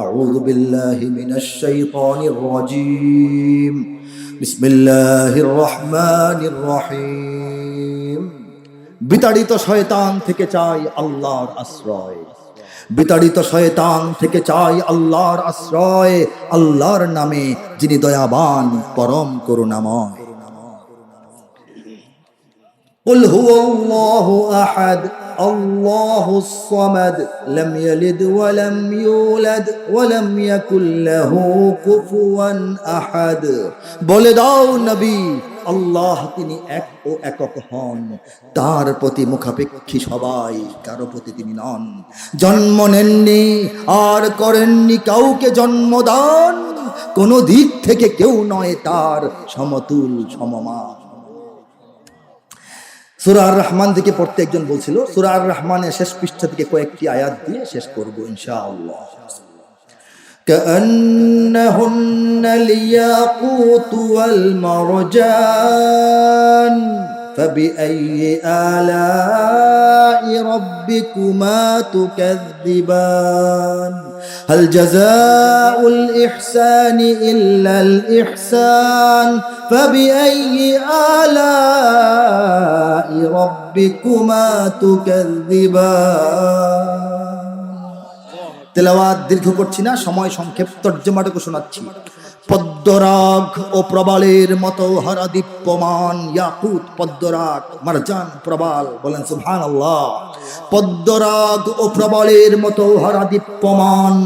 আউযু বিল্লাহি মিনাশ শাইতানির রাজীম। বিসমিল্লাহির রহমানির রহিম। বিতাড়িত শয়তান থেকে চাই আল্লাহর আশ্রয়। বিতাড়িত শয়তান থেকে চাই আল্লাহর আশ্রয়, আল্লাহর নামে যিনি দয়াবান পরম করুণাময়। কুল হুয়াল্লাহু আহাদ আল্লাহুস সামাদ লাম ইয়ালিদ ওয়া লাম ইউলাদ ওয়া লাম ইয়াকুল লাহু কুফুয়ান আহাদ। বলে দাও নবী, আল্লাহ তিনি এক ও একক হন, তার প্রতি মুখাপেক্ষী সবাই, কারো প্রতি তিনি নন। জন্ম নেননি আর করেননি কাউকে জন্মদান, কোন দিক থেকে কেউ নয় তার সমতুল সমমান। সূরা আর রহমান থেকে পড়তে একজন বলছিল, সূরা আর রহমানের শেষ পৃষ্ঠা থেকে কয়েকটি আয়াত দিয়ে শেষ করব ইনশাআল্লাহ। كأنهن الياقوت والمرجان فبأي آلاء ربكما تكذبان هل جزاء الإحسان إلا الإحسان فبأي آلاء ربكما تكذبان। তেলাওয়াত দীর্ঘ করছি না, সময় সংক্ষেপ, তর্জমাটুকু শোনাচ্ছি। পদ্মরাগ ও প্রবালের মতো হারা দীপ্যমান, ইয়াকুত পদ্মরাগ, মারজান প্রবাল, বলেন সুবহানাল্লাহ। পদ্মরাগ ও প্রবালের মতো হারা দীপ্যমান,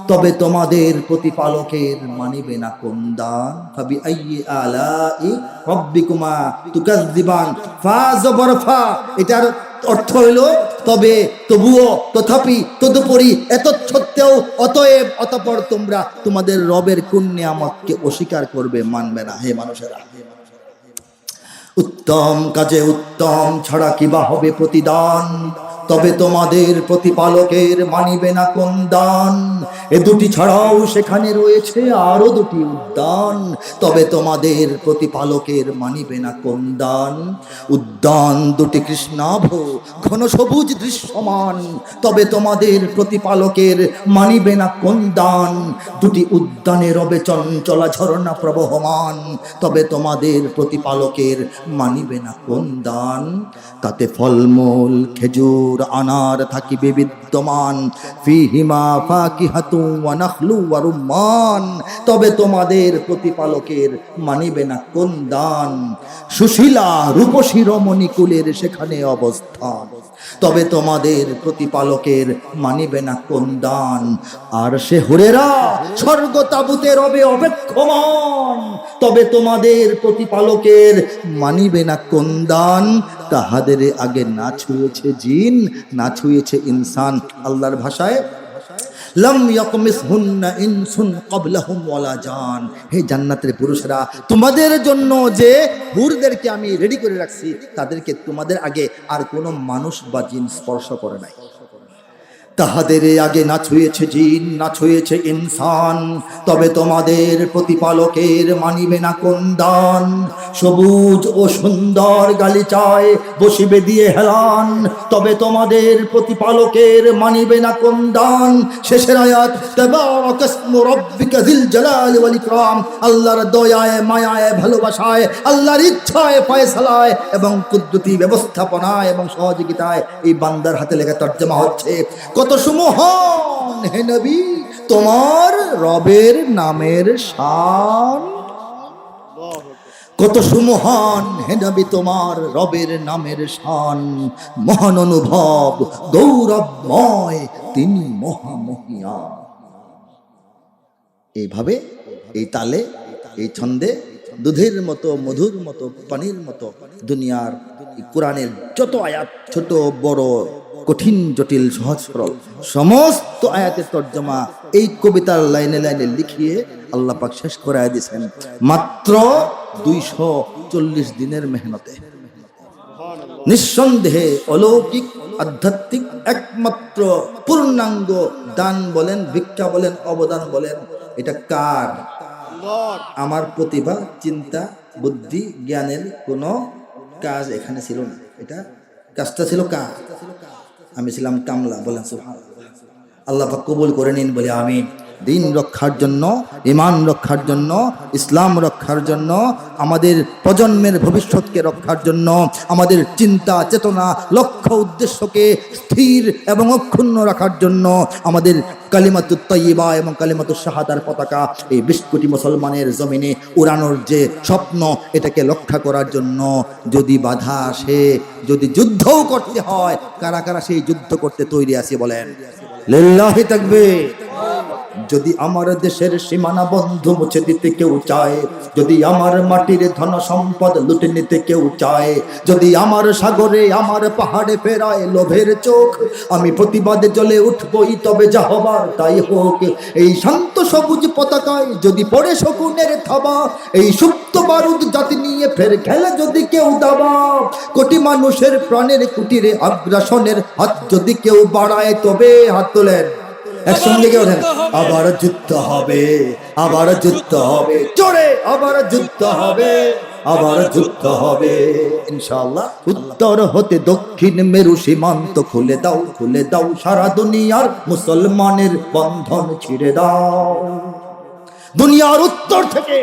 তবে তোমাদের প্রতিপালকের মানিবে না কোন দান। ফাবি আইয়ি আলাই রাব্বিকুমা তুকাজ্জিবান। ফা জবর ফা, এটার অর্থ হইল তবে, তবুও, তথাপি, তদুপরি, এত সত্ত্বেও, অতএব, অতঃপর তোমরা তোমাদের রবের কোন নিয়ামতকে অস্বীকার করবে, মানবে না। হে মানুষেরা, উত্তম কাজে উত্তম ছাড়া কিবা হবে প্রতিদান, তবে তোমাদের প্রতিপালকের মানিবে না কোন দান। এ দুটি ছাড়াও সেখানে রয়েছে আরো দুটি উদ্যান, তবে তোমাদের প্রতিপালকের মানিবে না কোন দান। উদ্যান দুটি কৃষ্ণাভ ঘন সবুজ দৃশ্যমান, তবে তোমাদের প্রতিপালকের মানিবে না কোন দান। দুটি উদ্যানে রবে চঞ্চলা ঝরনা প্রবহমান, তবে তোমাদের প্রতিপালকের মানিবে না কোন দান। তাতে ফলমূল খেজুর আনার থাকিবে বিদ্যমান, ফিহিমা ফাকিহাতু ওয়া নাখলু ওয়া রুম্মান, তবে তোমাদের প্রতিপালকের মানিবে না কোন দান। সুশীলা রূপসী রমণী কুলের সেখানে অবস্থান, তবে তোমাদের প্রতিপালকের মানিবে না কোন দান। আর সে হুরেরা স্বর্গ তাবুতে রবে অপেক্ষমান, তবে তোমাদের প্রতিপালকের মানিবে না কোন দান। তাহাদের আগে না ছুঁয়েছে জিন, না ছুঁয়েছে ইনসান। আল্লাহর ভাষায় লাম ইয়াকমিসহুন্না ইনসুন ক্বাবলাহুম ওয়ালা জান। হে জান্নাতের পুরুষরা, তোমাদের জন্য যে হুরদেরকে আমি রেডি করে রাখছি, তাদেরকে তোমাদের আগে আর কোনো মানুষ বা জিন স্পর্শ করে নাই। তাহাদের আগে না ছুঁয়েছে জিন, না ছুঁয়েছে ইনসান, তবে তোমাদের প্রতিপালকের মানিবে না কোন দান। সবুজ ও সুন্দর গালিচায় বসিবে দিয়ে হেলান, তবে তোমাদের প্রতিপালকের মানিবে না কোন দান। শেষের আয়াত, তাবারাকাসমু রাব্বিকা যিল জালালি ওয়াল ইকরাম। আল্লাহর দয়ায়, মায়ায়, ভালোবাসায়, আল্লাহর ইচ্ছায়, ফয়সালায় এবং কুদরতি ব্যবস্থাপনায় এবং সহযোগিতায় এই বান্দার হাতে লেখা তর্জমা হচ্ছে। কত সুমহান হে নবী তোমার রবের নামের শান, কত সুমহান হে নবী তোমার রবের নামের শান। মহান অনুভব গৌরবময় তিনি মহামহিয়ান। এইভাবে, এই তালে, এই ছন্দে, দুধের মতো, মধুর মতো, পানির মতো দুনিয়ার কোরআনের যত আয়াত, ছোট বড়, কঠিন জটিল সহজ সরল সমস্ত আয়াতের তর্জমা এই কবিতার লাইনে লাইনে লিখিয়ে আল্লাহ পাক শেষ করায় দিয়েছেন মাত্র 240 দিনের মেহনতে। নিঃসন্দেহে অলৌকিক আধ্যাত্মিক একমাত্র পূর্ণাঙ্গ দান বলেন, ভিক্ষা বলেন, অবদান বলেন, এটা কার? আমার প্রতিভা, চিন্তা, বুদ্ধি, জ্ঞানের কোনো কাজ এখানে ছিল না। এটা কাজটা ছিল কার? আমি ছিলাম কামলা। বলেন সুবহানাল্লাহ। আল্লাহ পাক কবুল করে নিন, বলে আমিন। দিন রক্ষার জন্য, ঈমান রক্ষার জন্য, ইসলাম রক্ষার জন্য, আমাদের প্রজন্মের ভবিষ্যৎকে রক্ষার জন্য, আমাদের চিন্তা চেতনা লক্ষ্য উদ্দেশ্যকে স্থির এবং অক্ষুণ্ণ রাখার জন্য, আমাদের কালিমাতুত তাইয়্যিবা এবং কালিমাতুশ শাহাদার পতাকা এই 20 কোটি মুসলমানের জমিনে উড়ানোর যে স্বপ্ন, এটাকে রক্ষা করার জন্য যদি বাধা আসে, যদি যুদ্ধও করতে হয়, কারা কারা সেই যুদ্ধ করতে তৈরি আছি বলেন? লিল্লাহি তাকবীর। যদি আমার দেশের সীমানা বন্ধু মুছে দিতে কেউ চায়, যদি আমার মাটির ধন সম্পদ লুটে নিতে কেউ চায়, যদি আমার সাগরে আমার পাহাড়ে ফেরায় লোভের চোখ, আমি প্রতিবাদে জ্বলে উঠবই, তবে যা হবার তাই হোক। এই শান্ত সবুজ পতাকায় যদি পড়ে শকুনের থাবা, এই সুপ্ত বারুদ জাতি নিয়ে ফের খেলে যদি কেউ দাবা, কোটি মানুষের প্রাণের কুটিরে আগ্রাসনের হাত যদি কেউ বাড়ায়, তবে হাত তোলেন একসঙ্গে কেউ ওঠেন, আবার যুদ্ধ হবে, আবার যুদ্ধ হবে, জোরে আবার যুদ্ধ হবে, আবার যুদ্ধ হবে ইনশাআল্লাহ। উত্তর হতে দক্ষিণ মেরু সীমান্ত খুলে দাও, খুলে দাও, সারা দুনিয়ার মুসলমানের বন্ধন ছিঁড়ে দাও। দুনিয়ার উত্তর থেকে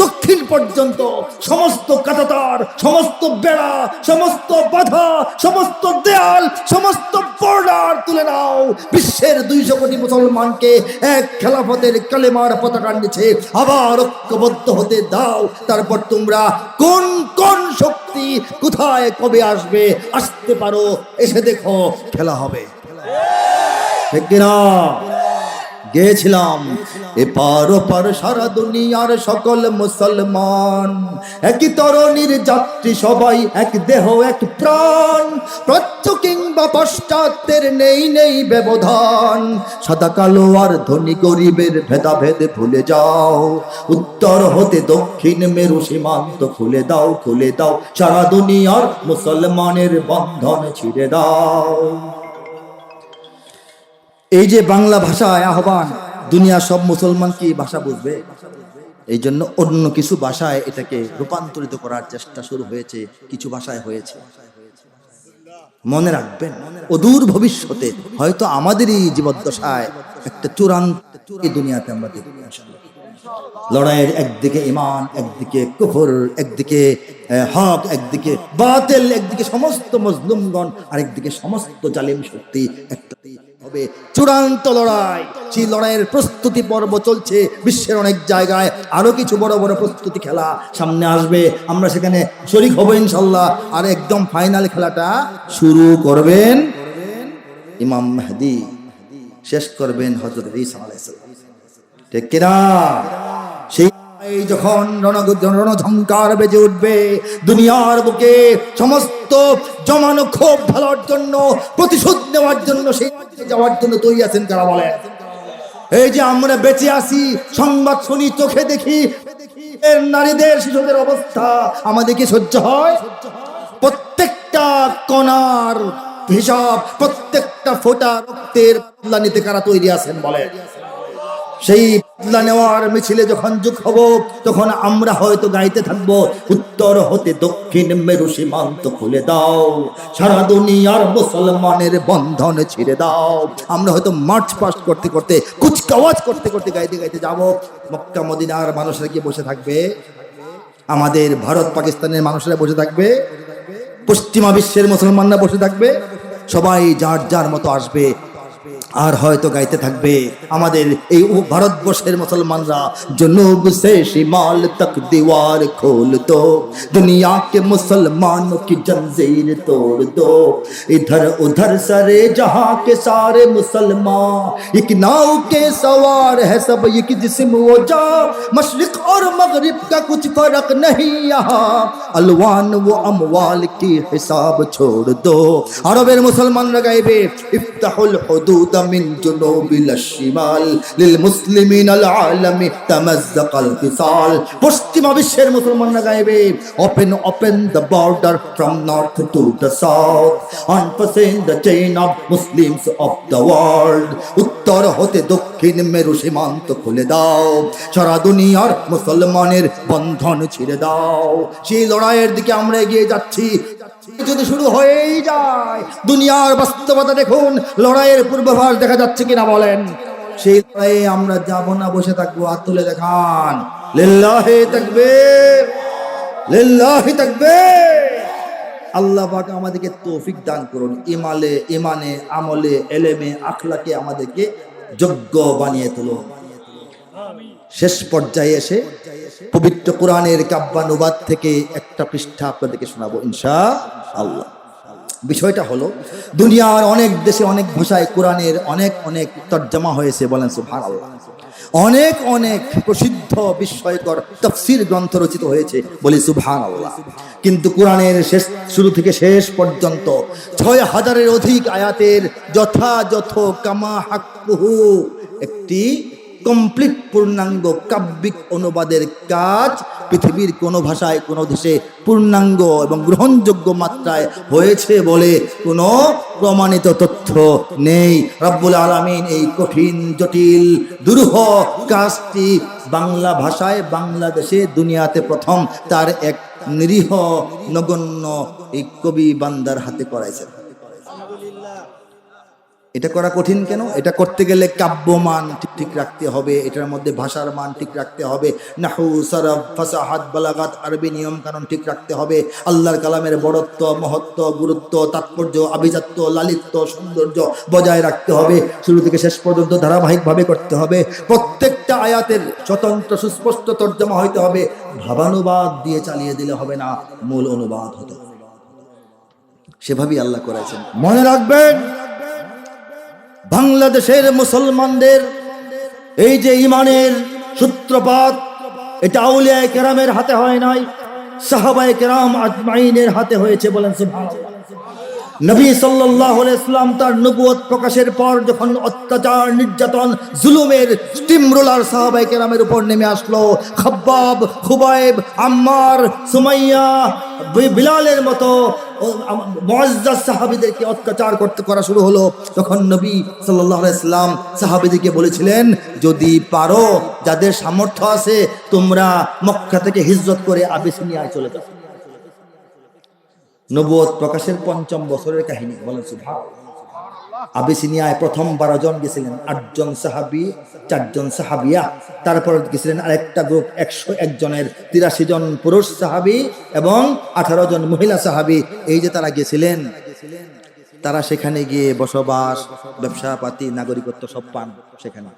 দক্ষিণ পর্যন্ত সমস্ত কাঁটাতার, সমস্ত বেড়া, সমস্ত বাধা, সমস্ত দেয়াল, সমস্ত বর্ডার তুলে নাও। বিশ্বের 200 কোটি মুসলমানকে এক খেলাফতের কালেমার পতাকার নিচে আবার ঐক্যবদ্ধ হতে দাও। তারপর তোমরা কোন কোন শক্তি কোথায় কবে আসবে, আসতে পারো, এসে দেখো, খেলা হবে। ঠিক কিনা? গেছিলাম এপার ওপার সারা দুনিয়ার সকল মুসলমান, একই তরণীর যাত্রী সবাই, এক দেহ এক প্রাণ, প্রাচ্য কিংবা পাশ্চাত্যের নেই নেই ব্যবধান, সাদা কালো আর ধনী গরিবের ভেদাভেদ ভুলে যাও। উত্তর হতে দক্ষিণ মেরু সীমান্ত খুলে দাও, খুলে দাও, সারা দুনিয়ার মুসলমানের বন্ধন ছিঁড়ে দাও। এই যে বাংলা ভাষায় আহ্বান, দুনিয়ার সব মুসলমান কি ভাষা বুঝবে? এই জন্য অন্য কিছু ভাষায় এটাকে রূপান্তরিত করার চেষ্টা শুরু হয়েছে, কিছু ভাষায় হয়েছে। মনে রাখবেন, অদূর ভবিষ্যতে হয়তো আমাদেরই জীবদ্দশায় একটা চূড়ান্ত এই দুনিয়াতে আমরা দেখব ইনশাআল্লাহ। লড়াইয়ের একদিকে ঈমান, একদিকে কুফর, একদিকে হক, একদিকে বাতিল, একদিকে সমস্ত মজলুমগণ, আরেকদিকে সমস্ত জালিম শক্তি, একটা হবে চূড়ান্ত লড়াই। সেই লড়াইয়ের প্রস্তুতি পর্ব চলছে বিশ্বের অনেক জায়গায়, আরো কিছু বড় বড় প্রস্তুতি খেলা সামনে আসবে, আমরা সেখানে শরীক হব ইনশাআল্লাহ। আর একদম ফাইনাল খেলাটা শুরু করবেন ইমাম মেহেদী, শেষ করবেন হযরত ঈসা আলাইহিস সালাম। ঠিক কিনা? সেই যখন রণঝঙ্কার বেজে উঠবে দুনিয়ার বুকে, সমস্ত জমানো ক্ষোভ ঢালার জন্য, প্রতিশোধ নেওয়ার জন্য, সেই যাওয়ার জন্য তৈরি আছেন কারা বলেন? এই যে আমরা বেঁচে আছি, সংবাদ শুনি, চোখে দেখি এর নারীদের, শিশুদের অবস্থা, আমাদেরকে সহ্য হয়? প্রত্যেকটা কণার হিসাব, প্রত্যেকটা ফোঁটা রক্তের বদলা নিতে কারা তৈরি আছেন বলেন? সেই বদলা নেওয়ার মিছিলে যখন যুগ হব, তখন আমরা হয়তো গাইতে থাকবো, উত্তর হতে দক্ষিণ মেরু সীমান্ত খুলে দাও, সারা দুনিয়ার মুসলমানের বন্ধন ছিঁড়ে দাও। আমরা হয়তো মার্চ পাস্ট করতে করতে, কুচকাওয়াজ করতে করতে, গাইতে গাইতে যাবো। মক্কা মদিনার মানুষরা কি বসে থাকবে? আমাদের ভারত পাকিস্তানের মানুষরা বসে থাকবে? পশ্চিমা বিশ্বের মুসলমানরা বসে থাকবে? সবাই যার যার মতো আসবে, আর হয়তো গাইতে থাকবে আমাদের এই ভারতবর্ষের মুসলমানরা, জনুব সে শিমাল তক দीवार खोल दो, दुनिया के मुसलमानों की जंजीर तोड़ दो, इधर उधर सरे जहां के सारे मुसलमान, एक नाव के सवार है सब, एक जिस्म वो जा, मशरिक और मगरिब का कुछ फर्क नहीं यहाँ, अलवान वो अमवाल की हिसाब छोड़ दो। अरबेर मुसलमानरा गाइबे, इफ्ताहुल हुदूद من جنوب إلى الشمال للمسلمين العالم تمزق القتال। পশ্চিমা বিশ্বের মুসলমানরা গাইবে, open the border from north to the south, unfasten the chain of Muslims of the world। উত্তর হতে দক্ষিণ মেরু সীমান্ত খুলে দাও, সারা দুনিয়ার মুসলমানের বন্ধন ছিঁড়ে দাও। সেই লড়াইয়ের দিকে আমরা এগিয়ে যাচ্ছি। যদি শুরু হয়েই যায়, দুনিয়ার বাস্তবতা দেখুন, লড়াইয়ের পূর্বাভাস দেখা যাচ্ছে কিনা বলেন? সেই লড়াইয়ে আমরা যাব না, বসে থাকবো। হাত তুলে দেখান, লিল্লাহি তাকবীর, লিল্লাহি তাকবীর। আল্লাহ পাক আমাদেরকে তৌফিক দান করুন, ইমানে আমলে এলেমে আখলাকে আমাদেরকে যোগ্য বানিয়ে তুলুন। শেষ পর্যায়ে এসে পবিত্র কোরআনের কাব্যানুবাদ থেকে একটা পৃষ্ঠা আপনাদেরকে শোনাবো ইনশাআল্লাহ। বিষয়টা হলো, দুনিয়ার অনেক দেশে অনেক ভাষায় কোরআনের অনেক অনেক তরজমা হয়েছে, বলেন সুবহানাল্লাহ। অনেক অনেক প্রসিদ্ধ বিস্ময়কর তাফসীর গ্রন্থ রচিত হয়েছে, বলি সুবহানাল্লাহ। কিন্তু কোরআনের শুরু থেকে শেষ পর্যন্ত ৬,০০০-এর অধিক আয়াতের যথাযথ কামা হাক্কুহু একটি কমপ্লিট পূর্ণাঙ্গ কাব্যিক অনুবাদের কাজ পৃথিবীর কোনো ভাষায় কোনো দেশে পূর্ণাঙ্গ এবং গ্রহণযোগ্য মাত্রায় হয়েছে বলে কোনো প্রমাণিত তথ্য নেই। রব্বুল আলামিন এই কঠিন জটিল দুরূহ কাজটি বাংলা ভাষায় বাংলাদেশে দুনিয়াতে প্রথম তার এক নিরীহ নগণ্য এই কবি বান্দার হাতে করাইছেন। এটা করা কঠিন কেন? এটা করতে গেলে কাব্য মান ঠিক রাখতে হবে, এটার মধ্যে ভাষার মান ঠিক রাখতে হবে, নাহু সরফ ফাসাহাত বালাগাত আরবি নিয়ম কানুন ঠিক রাখতে হবে, আল্লাহর কালামের বড়ত্ব মহত্ব গুরুত্ব তাৎপর্য আভিজাত্য লালিত্য সৌন্দর্য বজায় রাখতে হবে, শুরু থেকে শেষ পর্যন্ত ধারাবাহিকভাবে করতে হবে। প্রত্যেকটা আয়াতের স্বতন্ত্র সুস্পষ্ট তর্জমা হইতে হবে, ভাবানুবাদ দিয়ে চালিয়ে দিলে হবে না, মূল অনুবাদ হতে হবে। সেভাবেই আল্লাহ করেছেন। মনে রাখবেন, বাংলাদেশের মুসলমানদের এই যে ইমানের সূত্রপাত, এটা আউলিয়ায়ে কেরামের হাতে হয় নাই, সাহাবায়ে কেরাম আজমাইনের হাতে হয়েছে, বলেন সুবহানাল্লাহ। নবী সাল্লাল্লাহু আলাইহি ওয়াসাল্লাম তার নবুয়ত প্রকাশের পর যখন অত্যাচার নির্যাতন জুলুমের স্টিম রোলার সাহাবায়ে কেরামের উপর নেমে আসলো, খাব্বাব খুবাইব আম্মার সুমাইয়া বিলালের মতো মুআজ্জাজ সাহাবীদেরকে অত্যাচার করা শুরু হলো, তখন নবী সাল্লাল্লাহু আলাইহি ওয়াসাল্লাম সাহাবীদেরকে বলেছিলেন, যদি পারো, যাদের সামর্থ্য আছে, তোমরা মক্কা থেকে হিজরত করে আবিসিনিয়ায় চলে যাও। নবুয়ত প্রকাশের ৫ম বছরের কাহিনী, বলেন সুবহানাল্লাহ। আবিসিনিয়ায় প্রথম ১২ জন গেছিলেন, ৮ জন সাহাবী ৪ জন সাহাবিয়া, তারপর গেছিলেন আরেকটা গ্রুপ ১০১ জনের, ৮৩ জন পুরুষ সাহাবী এবং ১৮ জন মহিলা সাহাবী। এই যে তারা গেছিলেন, তারা সেখানে গিয়ে বসবাস, ব্যবসা পাতি, নাগরিকত্ব সব পান। সেখানে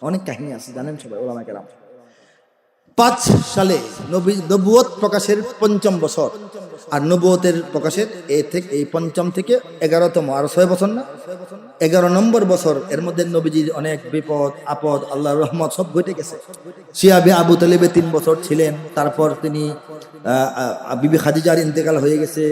অনেক কাহিনী আছে, জানেন সবাই ওলামায়ে কেরাম। ৫ সালে নবুয়ত প্রকাশের ৫ম বছর, আর নবুয়তের প্রকাশের এই ৫ম থেকে ১১তম, আরো ৬ বছর না, ১১ নম্বর বছর। এর মধ্যে নবীজির অনেক বিপদ আপদ, আল্লাহর রহমত সব ঘটে গেছে। শিয়াবে আবু তালিবে ৩ বছর ছিলেন, তারপর তিনি বিবি খাদিজার ইন্তেকাল হয়ে গেছে,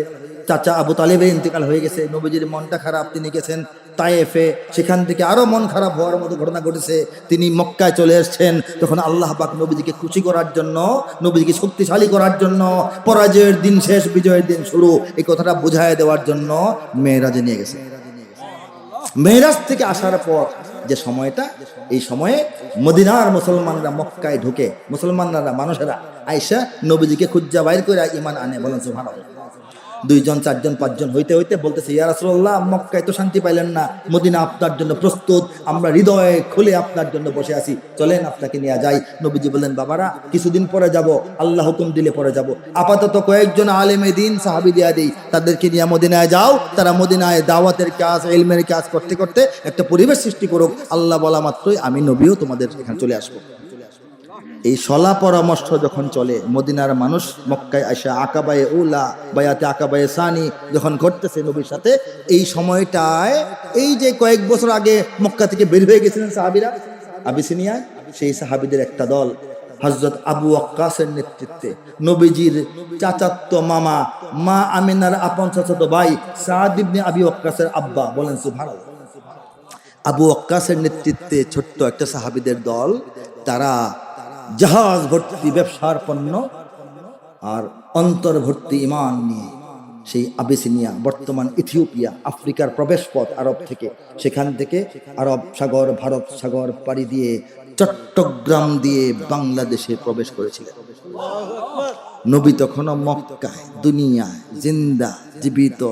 চাচা আবু তালিবের ইন্তেকাল হয়ে গেছে, নবীজির মনটা খারাপ, তিনি গেছেন তায়েফে, সেখান থেকে আরো মন খারাপ হওয়ার মতো ঘটনা ঘটেছে, তিনি মক্কায় চলে এসেছেন। তখন আল্লাহ পাক নবীজিকে খুশি করার জন্য, নবীজিকে শক্তিশালী করার জন্য, পরাজয়ের দিন শেষ বিজয়ের দিন শুরু, এই কথাটা বুঝায় দেওয়ার জন্য মেরাজে নিয়ে গেছে। মেরাজ থেকে আসার পর যে সময়টা, এই সময়ে মদিনার মুসলমানরা মক্কায় ঢুকে, মুসলমানরা মানুষেরা আয়েশা নবীজিকে খুঁজা বাইর করে ঈমান আনে, বলেন সুবহানাল্লাহ। ২ জন ৪ জন ৫ জন হইতে হইতে বলতেছে, ইয়া রাসূলুল্লাহ, মক্কায় তো শান্তি পাইলেন না, মদিনা আপনার জন্য প্রস্তুত, আমরা হৃদয়ে খুলে আপনার জন্য বসে আছি, চলেন আপনাকে নিয়ে যাই। নবীজি বললেন, বাবারা কিছুদিন পরে যাব, আল্লাহ হুকুম দিলে পরে যাব, আপাতত কয়েকজন আলেমে দ্বীন সাহাবী দিয়া দেই, তাদেরকে নিয়ে মদিনায় যাও, তারা মদিনায় দাওয়াতের কাজ ইলমের কাজ করতে করতে একটা পরিবেশ সৃষ্টি করুক, আল্লাহ বলা মাত্রই আমি নবীও তোমাদের এখানে চলে আসবো। এই সলা পরামর্শ যখন চলে, মদিনার মানুষ মক্কায় আসা আকাবায়ে উলা বায়াতে আকাবায়ে সানি যখন ঘটতেছে নবীর সাথে, এই সময়টায় এই যে কয়েক বছর আগে মক্কা থেকে বের হয়ে গেছিলেন সাহাবীরা আবিসিনিয়ায়, সেই সাহাবীদের একটা দল হযরত আবু ওয়াক্কাসের নেতৃত্বে, নবীজির চাচাতো মামা মা আমিনার আপন চাচাতো ভাই সাদ ইবনে আবি ওয়াক্কাসের আব্বা, বলেন সুবহানাল্লাহ, আবু ওয়াক্কাসের নেতৃত্বে ছোট্ট একটা সাহাবীদের দল, তারা জাহাজ ভর্তি ব্যবসার পণ্য আর অন্তর ভর্তি ঈমান নিয়ে সেই আবিসিনিয়া, বর্তমান ইথিওপিয়া, আফ্রিকার প্রবেশ পথ আরব থেকে, সেখান থেকে আরব সাগর ভারত সাগর পাড়ি দিয়ে চট্টগ্রাম দিয়ে বাংলাদেশে প্রবেশ করেছিলেন। নবী তখনও মক্কায় দুনিয়ায় জিন্দা জীবিত,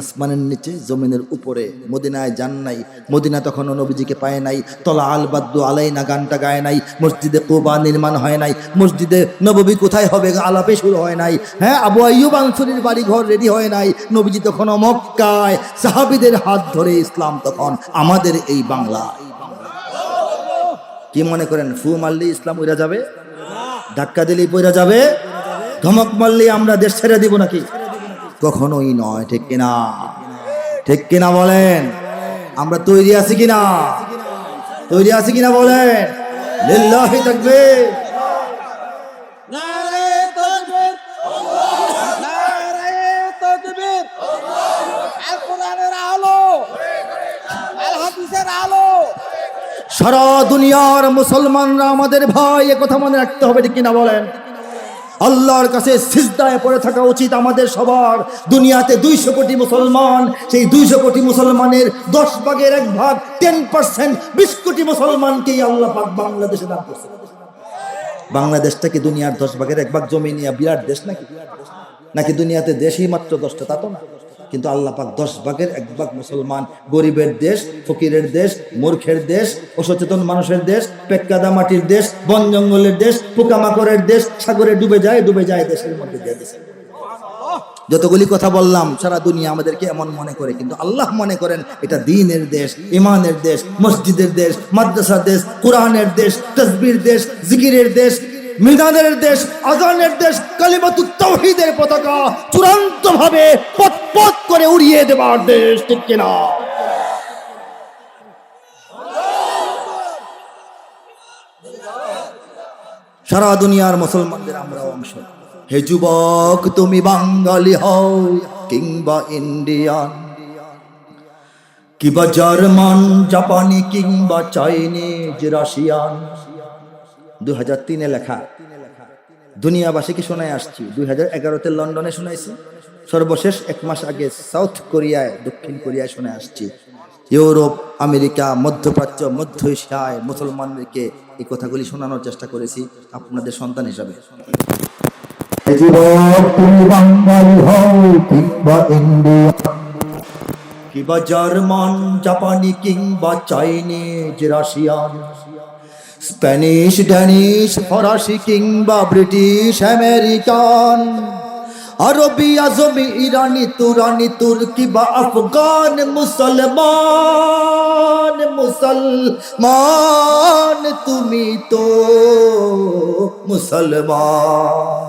আসমানের নিচে জমিনের উপরে। মদিনায় যান নাই, মদিনা তখনও নবীজিকে পায় নাই। তলা আল বাদ্দু আলাইনা গানটা গায় নাই, মসজিদে কুবা নির্মাণ হয় নাই, মসজিদে নববী কোথায় হবে আলাপে শুরু হয় নাই। হ্যাঁ, আবু আইয়ুব আনসারীর বাড়ি ঘর রেডি হয় নাই, নবীজি তখনও মক্কায়। সাহাবীদের হাত ধরে ইসলাম তখন আমাদের এই বাংলা। কি মনে করেন ফু মারলেই ইসলাম উড়ে যাবে? ধাক্কা দিলেই পড়ে যাবে? ধমক মারলেই আমরা দেশ ছেড়ে দিব নাকি? কখনোই নয়। ঠিক কিনা? ঠিক কিনা বলেন? আমরা তৈরি আছি কিনা? তৈরি আছি কিনা বলেন? লিল্লাহি তাকবীর। নারে তাকবীর, নারে তাকবীর। আল কোরআনের আলো, আল হাদিসের আলো। সারা দুনিয়ার মুসলমানরা আমাদের ভাই, এ কথা মনে রাখতে হবে। ঠিক কিনা বলেন? আল্লাহর কাছে সিজদায় পড়ে থাকা উচিত আমাদের সবার। দুনিয়াতে 200 কোটি মুসলমান, সেই 200 কোটি মুসলমানের 10 ভাগের 1 ভাগ 10%, 20 কোটি মুসলমানকেই আল্লাহ পাক বাংলাদেশে দান করছে। বাংলাদেশটা কি দুনিয়ার 10 ভাগের 1 ভাগ জমি নিয়ে বিরাট দেশ নাকি? নাকি দুনিয়াতে দেশই মাত্র 10টা? তা তো না। কিন্তু আল্লাহ পাক 10 ভাগের 1 ভাগ মুসলমান, গরিবের দেশ, ফকিরের দেশ, মূর্খের দেশ, অসচেতন মানুষের দেশ, পেটকাদা মাটির দেশ, বন জঙ্গলের দেশ, পোকামাকড়ের দেশ, সাগরে ডুবে যায় দেশের মধ্যে দিয়ে দিয়েছে। যতগুলি কথা বললাম, সারা দুনিয়া আমাদেরকে এমন মনে করে, কিন্তু আল্লাহ মনে করেন এটা দ্বীনের দেশ, ইমানের দেশ, মসজিদের দেশ, মাদ্রাসার দেশ, কোরআনের দেশ, তাসবির দেশ, জিকিরের দেশ, মিজানের দেশ, আজানের দেশ, কালিমাতুত তাওহীদের পতাকা চূড়ান্তভাবে পথ করে উড়িয়ে দেবার দেশ। ঠিক কিনা? সারা দুনিয়ার মুসলমানদের আমরা অংশ। হে যুবক, তুমি বাঙালি হও কিংবা ইন্ডিয়ান, কিংবা জার্মান, জাপানি, কিংবা চাইনিজ, রাশিয়ান। 2003-এ লেখা, দুনিয়াবাসীকে শোনায় আসছি। 2011-তে লন্ডনে শোনাইছি, সর্বশেষ 1 মাস আগে সাউথ কোরিয়ায়, দক্ষিণ কোরিয়ায় শুনে আসছি। ইউরোপ, আমেরিকা, মধ্যপ্রাচ্য, মধ্য এশিয়ায় মুসলমানদেরকে এই কথাগুলি শোনানোর চেষ্টা করেছি আপনাদের সন্তান হিসাবে। তুমি বাঙালি হও কিংবা ইন্ডিয়ান, কিংবা জার্মান, জাপানি, কিংবা চাইনিজ, রাশিয়ান, স্প্যানিশ, ড্যানিশ, ফরাসি, কিংবা ব্রিটিশ, আমেরিকান, আরবি, আজমি, ইরানি, তুরানি, তুর্কি বা আফগান, মুসলমান তুমি তো মুসলমান।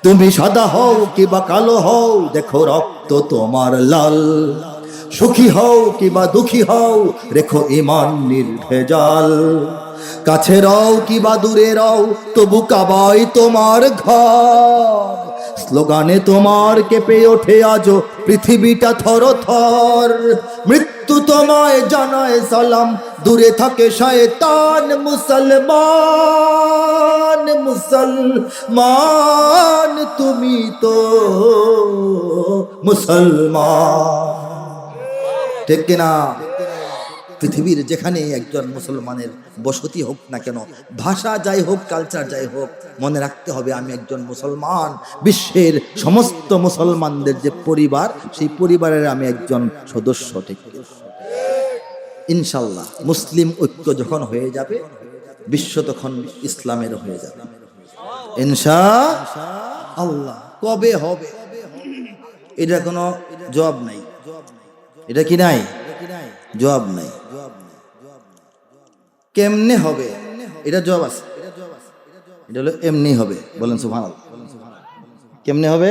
তুমি সাদা হও কিবা কালো হও, দেখো রক্ত তোমার লাল। সুখী হও কিবা দুঃখী হও, রেখো ঈমান নির্ভেজাল। কাছে রও কিবা দূরে রও, তবু কাবাই তোমার ঘর। স্লোগানে তোমার কেঁপে ওঠে আজও পৃথিবীটা থর থর। মৃত্যু তোমায় জানায় সালাম, দূরে থাকে শয়তান। মুসলমান তুমি তো মুসলমান। ঠিক কিনা? পৃথিবীর যেখানে একজন মুসলমানের বসতি হোক না কেন, ভাষা যাই হোক, কালচার যাই হোক, মনে রাখতে হবে আমি একজন মুসলমান। বিশ্বের সমস্ত মুসলমানদের যে পরিবার, সেই পরিবারের আমি একজন সদস্য। ঠিক ইনশাল্লাহ মুসলিম ঐক্য যখন হয়ে যাবে, বিশ্ব তখন ইসলামের হয়ে যাবে ইনশাআল্লাহ। কবে হবে এটা কোনো জবাব নাই। এটা কি নাই? জবাব নাই। কেমনে হবে এটা জবাব আছে। এটা হলো এমনি হবে। বলেন সুবহানাল্লাহ। কেমনে হবে?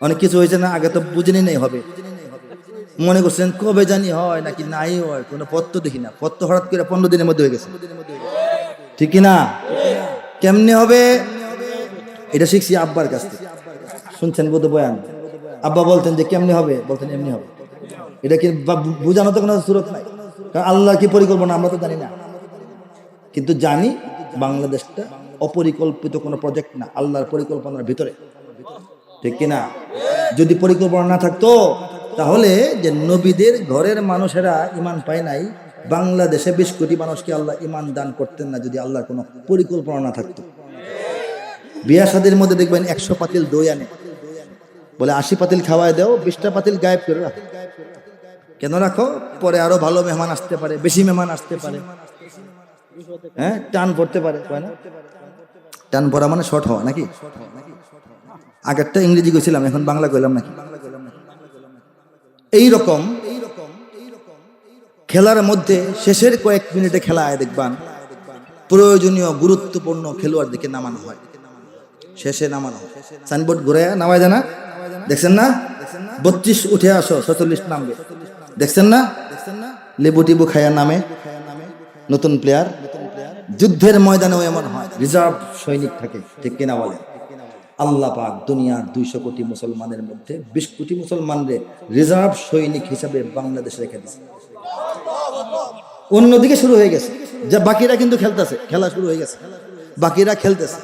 অনেক কিছু হয়েছে না, আগে তো বুঝিনি নাই হবে। মনে করছেন কবে জানি হয় নাকি নাই হয়, কোনো পত্র দেখি না। পত্র হঠাৎ করে 15 দিনের মধ্যে হয়ে গেছে। ঠিক না? কেমনে হবে এটা শিখছি আব্বার কাছ থেকে। শুনছেন বোধ বয়ান, আব্বা বলতেন যে কেমনে হবে, বলতেন এমনি হবে। এটা কি বোঝানো তো কোনো সুরত নাই, কারণ আল্লাহর কি পরিকল্পনা আমরা তো জানি না। কিন্তু জানি বাংলাদেশটা অপরিকল্পিত কোনো প্রজেক্ট না, আল্লাহর পরিকল্পনার ভিতরে। ঠিক কিনা? যদি পরিকল্পনা না থাকতো, তাহলে যে নবীদের ঘরের মানুষেরা ইমান পায় নাই, বাংলাদেশে 20 কোটি মানুষকে আল্লাহ ইমান দান করতেন না, যদি আল্লাহর কোনো পরিকল্পনা না থাকতো। বিয়া শাদীর মধ্যে দেখবেন 100 পাতিল দই আনে, বলে 80 পাতিল খাওয়ায় দাও, 20টা পাতিল গায়েব করে রাখো। কেন রাখো? পরে আরো ভালো মেহমান আসতে পারে, বেশি মেহমান আসতে পারে, হ্যাঁ, টান পড়তে পারে, কয় না? টান পড়া মানে শর্ট হওয়া নাকি? আগেরটা ইংরেজি কইছিলাম, এখন বাংলা কইলাম নাকি? এই রকম খেলার মধ্যে শেষের কয়েক মিনিটে খেলায় দেখবান প্রয়োজনীয় গুরুত্বপূর্ণ খেলোয়াড়দেরকে নামানো হয়, শেষে নামানো হয়। সাইনবোর্ড ঘুরে নামায় দেয় না, দেখছেন না? 32 উঠে আসো, 46 নামবে, দেখছেন না? লেবু টিবু খায়া নামে নতুন প্লেয়ার। যুদ্ধের ময়দানেও এমন হয়, রিজার্ভ সৈনিক থাকে, ঠিক কিনা বলে? আল্লাহ পাক দুনিয়ার 200 কোটি মুসলমানের মধ্যে 20 কোটি মুসলমানদের রিজার্ভ সৈনিক হিসাবে বাংলাদেশে রেখে দিয়েছে। অন্যদিকে শুরু হয়ে গেছে, যা বাকিরা কিন্তু খেলতেছে, খেলা শুরু হয়ে গেছে, বাকিরা খেলতেছে,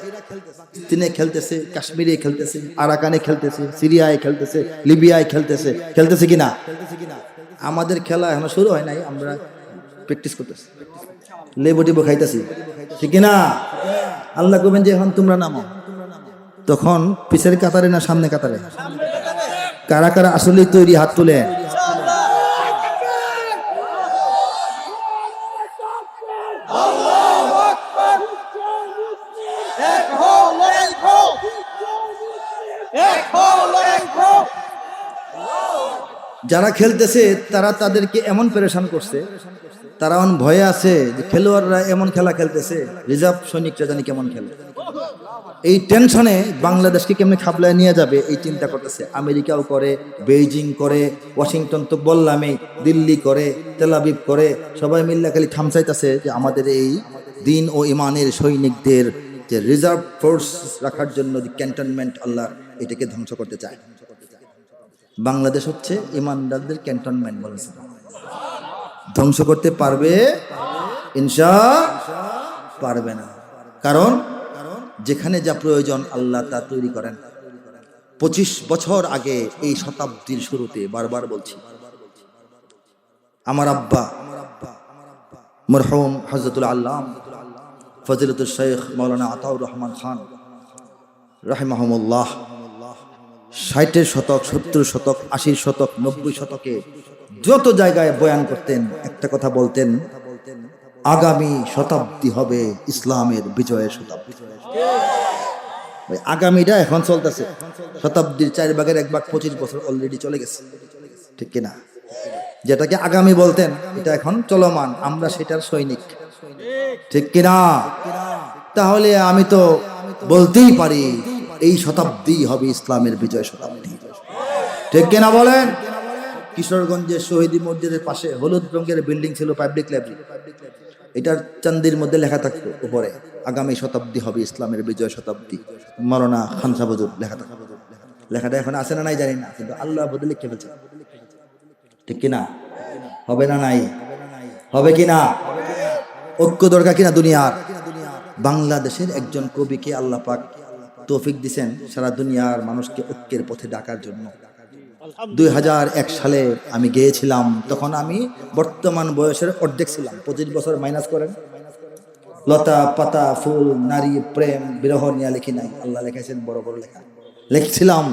চীনে খেলতেছে, কাশ্মীরে খেলতেছে, আরাকানে খেলতেছে, সিরিয়ায় খেলতেছে, লিবিয়ায় খেলতেছে, খেলতেছে কিনা? আমাদের খেলা এখনো শুরু হয় নাই, আমরা প্র্যাকটিস করতেছি, লেবু টিবু খাইতেছি, ঠিক কিনা? আল্লাহ কবেন যে এখন তোমরা নামো, তখন পিছের কাতারে না সামনে কাতারে? কারা কারা আসলেই তৈরি, হাত তুলে। যারা খেলতেছে তারা তাদেরকে এমন পেরেশান করছে, তারা এমন ভয়ে আছে যে খেলোয়াড়রা এমন খেলা খেলতেছে, রিজার্ভ সৈনিকরা জানি কেমন খেলে। এই টেনশনে বাংলাদেশকে কেমনে খাবলায় নিয়ে যাবে এই চিন্তা করতেছে। আমেরিকাও করে, বেইজিং করে, ওয়াশিংটন তো বললামই, দিল্লি করে, তেলাবিব করে, সবাই মিল্লা খালি খামচাইতেছে যে আমাদের এই দিন ও ইমানের সৈনিকদের যে রিজার্ভ ফোর্স রাখার জন্য যে ক্যান্টনমেন্ট, আল্লাহ এটাকে ধ্বংস করতে চায়। বাংলাদেশ হচ্ছে ইমানদারদের ক্যান্টনমেন্ট বলেছে, ধ্বংস করতে পারবে? পারবে না। কারণ যেখানে যা প্রয়োজন আল্লাহ তা তৈরি করেন। 25 বছর আগে এই শতাব্দীর শুরুতে, বারবার বলছি, আমার আব্বা মরহুম হযরতুল আল্লাম ফজিলতুল শেখ মাওলানা আতাউর রহমান খান রাহিমাহুমুল্লাহ 60-এর শতক, 70 শতক, 80 শতক, 90 শতকে যত জায়গায় বয়ান করতেন, একটা কথা বলতেন, আগামী শতাব্দী হবে ইসলামের বিজয়ের শতাব্দী। আগামীটা এখন চলতেছে, শতাব্দীর 4 ভাগের 1 ভাগ 25 বছর অলরেডি চলে গেছে, ঠিক কিনা? যেটাকে আগামী বলতেন এটা এখন চলমান, আমরা সেটার সৈনিক, ঠিক কিনা? তাহলে আমি তো বলতেই পারি এই শতাব্দী হবে ইসলামের বিজয় শতাব্দী, ঠিক কিনা বলেন? কিশোরগঞ্জের শহীদি মসজিদের পাশে হলুদ রঙের বিল্ডিং ছিল, পাবলিক লাইব্রেরি, এটার চান্দির মধ্যে লেখা থাকতো উপরে, আগামী শতাব্দী হবে ইসলামের বিজয় শতাব্দী, মাওলানা খান সাহেব হুজুর লেখা থাকতো। লেখাটা এখন আছে না নাই জানি না, কিন্তু আল্লাহ বদলে লিখে ফেলছে, ঠিক কিনা? হবে না নাই? হবে কিনা? ঐক্য দরকার কিনা দুনিয়ার? বাংলাদেশের একজন কবিকে আল্লাহ পাক তৌফিক দিছেন সারা দুনিয়ার মানুষকে ঐক্যের পথে ডাকার জন্য। 2001 সালে আমি গিয়েছিলাম, তখন আমি বর্তমান বয়সের অর্ধেক ছিলাম। 25 বছর মাইনাস করেন, লতা পাতা ফুল নারী প্রেম বিরহ নিয়ে লিখি নাই, আল্লাহ লেখেছেন বড় বড় লেখা লিখছিলাম।